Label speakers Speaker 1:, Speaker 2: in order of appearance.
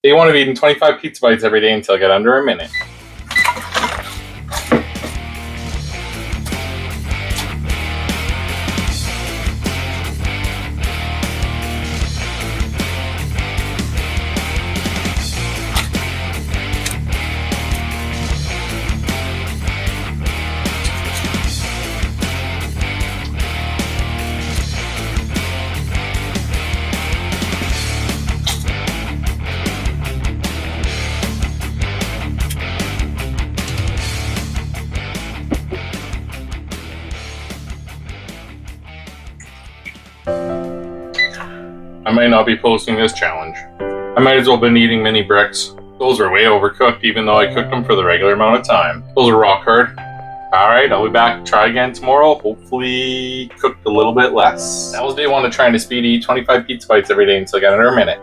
Speaker 1: Day 1 of eating 25 pizza bites every day until I get under a minute. I might not be posting this challenge. I might as well have been eating mini bricks. Those were way overcooked even though I cooked them for the regular amount of time. Those are rock hard. Alright, I'll be back to try again tomorrow. Hopefully cooked a little bit less. That was day 1 of trying to speed eat 25 pizza bites every day until I got under a minute.